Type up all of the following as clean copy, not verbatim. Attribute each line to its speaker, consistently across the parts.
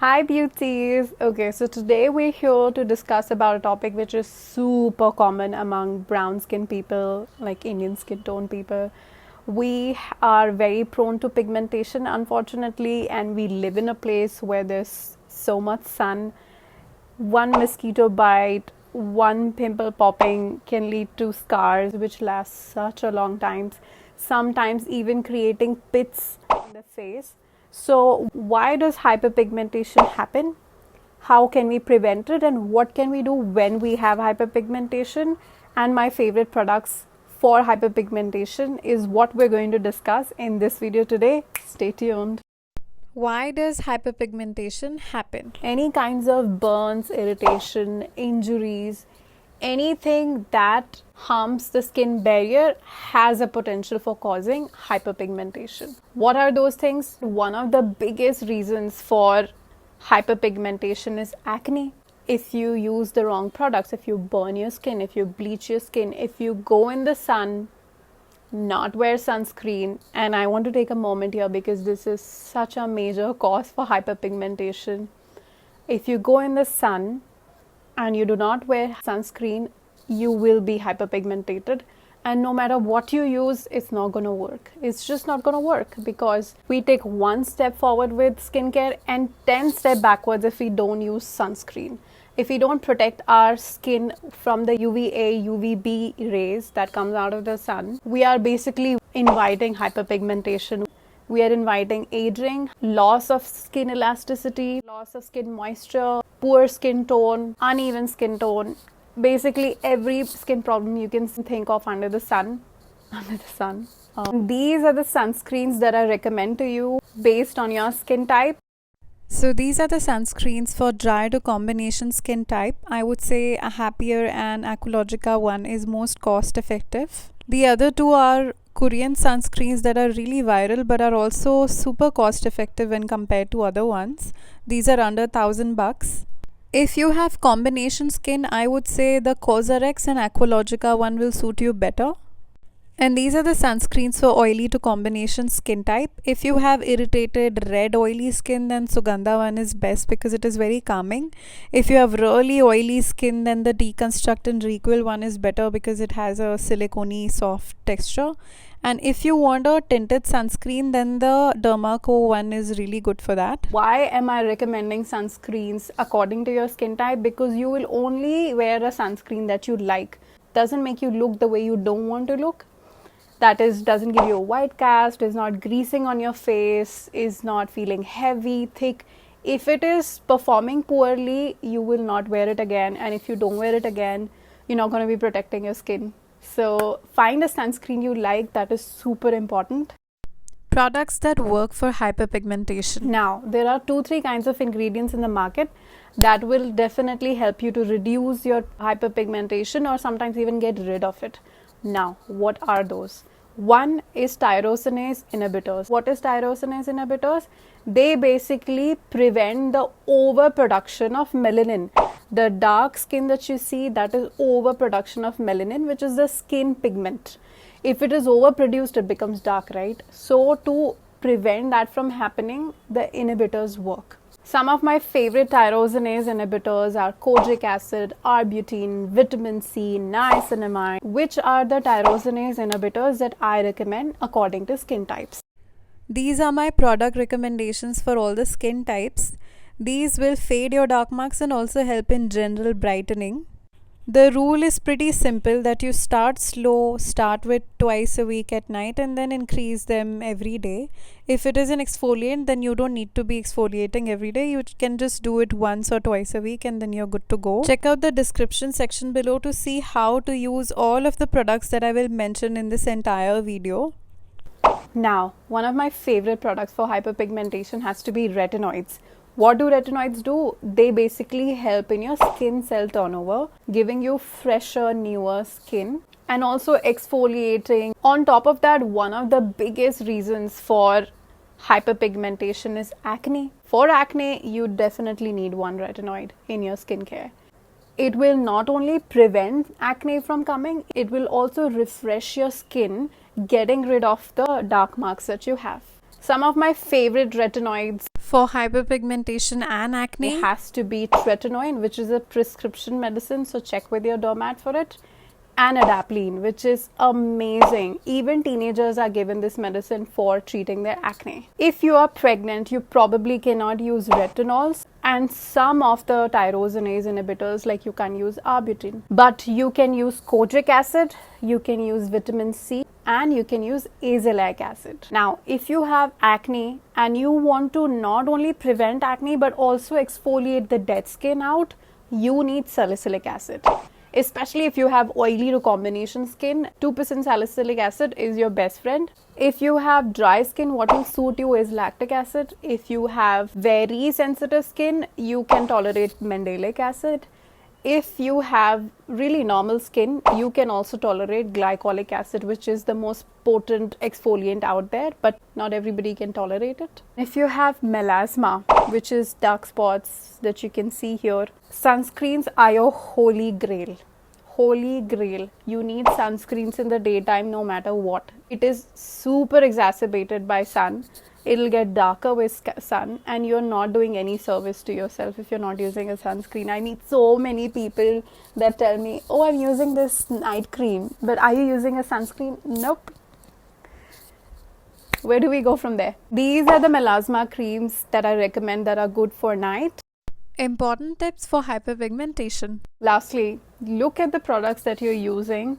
Speaker 1: Hi beauties! Okay, so today we're here to discuss about a topic which is super common among brown skin people, like Indian skin tone people. We are very prone to pigmentation, unfortunately, and we live in a place where there's so much sun. One mosquito bite, one pimple popping can lead to scars which last such a long time, sometimes even creating pits in the face. So, why does hyperpigmentation happen? How can we prevent it, and what can we do when we have hyperpigmentation? And my favorite products for hyperpigmentation is what we're going to discuss in this video today. Stay tuned. Why does hyperpigmentation happen? Any kinds of burns, irritation, injuries, anything that harms the skin barrier has a potential for causing hyperpigmentation. What are those things? One of the biggest reasons for hyperpigmentation is acne. If you use the wrong products, if you burn your skin, if you bleach your skin, if you go in the sun, not wear sunscreen. And I want to take a moment here because this is such a major cause for hyperpigmentation. If you go in the sun and you do not wear sunscreen, you will be hyperpigmented, and no matter what you use, it's not going to work. It's just not going to work because we take one step forward with skincare and 10 steps backwards if we don't use sunscreen. If we don't protect our skin from the UVA, UVB rays that comes out of the sun, we are basically inviting hyperpigmentation. We are inviting aging, loss of skin elasticity, loss of skin moisture, poor skin tone, uneven skin tone, basically every skin problem you can think of under the sun. These are the sunscreens that I recommend to you based on your skin type.
Speaker 2: So these are the sunscreens for dry to combination skin type. I would say a Happier and Aqualogica one is most cost effective. The other two are Korean sunscreens that are really viral but are also super cost effective when compared to other ones. These are under $1,000. If you have combination skin, I would say the Kojic and Aqualogica one will suit you better. And these are the sunscreens for oily to combination skin type. If you have irritated red oily skin, then Sugandha one is best because it is very calming. If you have really oily skin, then the Deconstruct and Requil one is better because it has a silicone soft texture. And if you want a tinted sunscreen, then the Dermaco one is really good for that.
Speaker 1: Why am I recommending sunscreens according to your skin type? Because you will only wear a sunscreen that you like. Doesn't make you look the way you don't want to look. That is, doesn't give you a white cast, is not greasing on your face, is not feeling heavy, thick. If it is performing poorly, you will not wear it again. And if you don't wear it again, you're not going to be protecting your skin. So find a sunscreen you like. That is super important.
Speaker 2: Products that work for hyperpigmentation.
Speaker 1: Now, there are 2-3 kinds of ingredients in the market that will definitely help you to reduce your hyperpigmentation or sometimes even get rid of it. Now, what are those? One is tyrosinase inhibitors. What is tyrosinase inhibitors? They basically prevent the overproduction of melanin. The dark skin that you see, that is overproduction of melanin, which is the skin pigment. If it is overproduced, it becomes dark, right? So to prevent that from happening, the inhibitors work. Some of my favorite tyrosinase inhibitors are Kojic acid, arbutin, vitamin C, niacinamide, which are the tyrosinase inhibitors that I recommend according to skin types.
Speaker 2: These are my product recommendations for all the skin types. These will fade your dark marks and also help in general brightening. The rule is pretty simple that you start slow, start with twice a week at night and then increase them every day. If it is an exfoliant, then you don't need to be exfoliating every day. You can just do it once or twice a week and then you're good to go. Check out the description section below to see how to use all of the products that I will mention in this entire video.
Speaker 1: Now, one of my favorite products for hyperpigmentation has to be retinoids. What do retinoids do? They basically help in your skin cell turnover, giving you fresher, newer skin and also exfoliating. On top of that, one of the biggest reasons for hyperpigmentation is acne. For acne, you definitely need one retinoid in your skincare. It will not only prevent acne from coming, it will also refresh your skin, getting rid of the dark marks that you have. Some of my favorite retinoids
Speaker 2: for hyperpigmentation and acne.
Speaker 1: It has to be Tretinoin, which is a prescription medicine, so check with your dermat for it, and adapalene, which is amazing. Even teenagers are given this medicine for treating their acne. If you are pregnant, you probably cannot use retinols and some of the tyrosinase inhibitors, like you can use arbutin, but you can use kojic acid, you can use vitamin C, and you can use azelaic acid. Now, if you have acne and you want to not only prevent acne but also exfoliate the dead skin out, you need salicylic acid. Especially if you have oily recombination skin, 2% salicylic acid is your best friend. If you have dry skin, what will suit you is lactic acid. If you have very sensitive skin, you can tolerate mandelic acid. If you have really normal skin, you can also tolerate glycolic acid, which is the most potent exfoliant out there, but not everybody can tolerate it. If you have melasma, which is dark spots that you can see here, sunscreens are your holy grail. Holy grail. You need sunscreens in the daytime no matter what. It is super exacerbated by sun. It'll get darker with sun, and you're not doing any service to yourself if you're not using a sunscreen. I meet so many people that tell me, oh, I'm using this night cream, but are you using a sunscreen? Nope. Where do we go from there? These are the melasma creams that I recommend that are good for night.
Speaker 2: Important tips for hyperpigmentation.
Speaker 1: Lastly, look at the products that you're using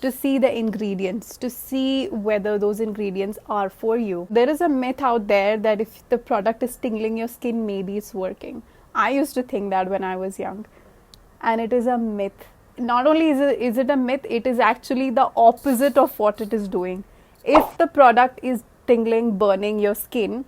Speaker 1: to see the ingredients, to see whether those ingredients are for you. There is a myth out there that if the product is tingling your skin, maybe it's working. I used to think that when I was young, and it is a myth. Not only is it a myth, it is actually the opposite of what it is doing. If the product is tingling, burning your skin,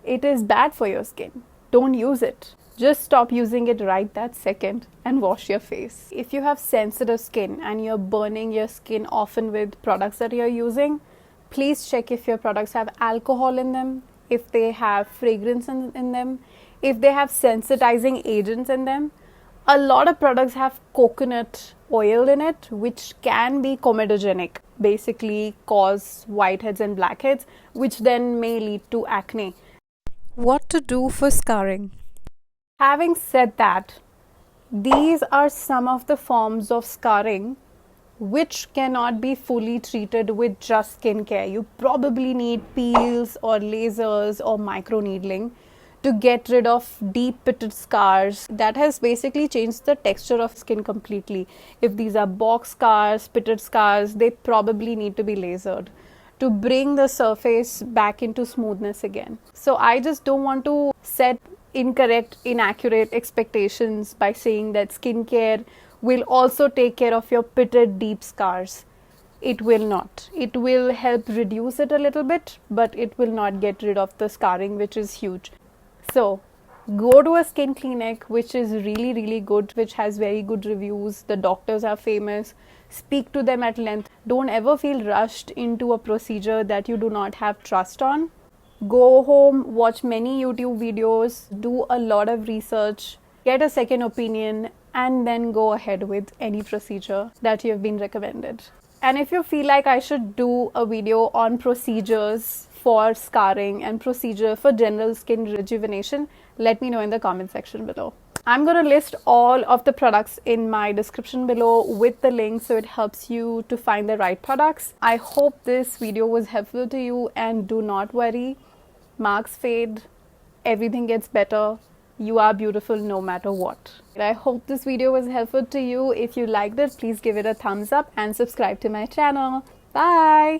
Speaker 1: it is bad for your skin. Don't use it. Just stop using it right that second and wash your face. If you have sensitive skin and you're burning your skin often with products that you're using, please check if your products have alcohol in them, if they have fragrance in them, if they have sensitizing agents in them. A lot of products have coconut oil in it, which can be comedogenic, basically cause whiteheads and blackheads, which then may lead to acne.
Speaker 2: What to do for scarring?
Speaker 1: Having said that, these are some of the forms of scarring which cannot be fully treated with just skincare. You probably need peels or lasers or microneedling to get rid of deep pitted scars. That has basically changed the texture of skin completely. If these are box scars, pitted scars, they probably need to be lasered to bring the surface back into smoothness again. So I just don't want to set incorrect, inaccurate expectations by saying that skincare will also take care of your pitted deep scars. It will not. It will help reduce it a little bit, but it will not get rid of the scarring, which is huge. So go to a skin clinic which is really, really good, which has very good reviews. The doctors are famous. Speak to them at length. Don't ever feel rushed into a procedure that you do not have trust on. Go home, watch many YouTube videos, do a lot of research, get a second opinion, and then go ahead with any procedure that you have been recommended. And if you feel like I should do a video on procedures for scarring and procedure for general skin rejuvenation, let me know in the comment section below. I'm going to list all of the products in my description below with the link so it helps you to find the right products. I hope this video was helpful to you, and do not worry. Marks fade, everything gets better. You are beautiful no matter what. I hope this video was helpful to you. If you liked it, please give it a thumbs up and subscribe to my channel. Bye!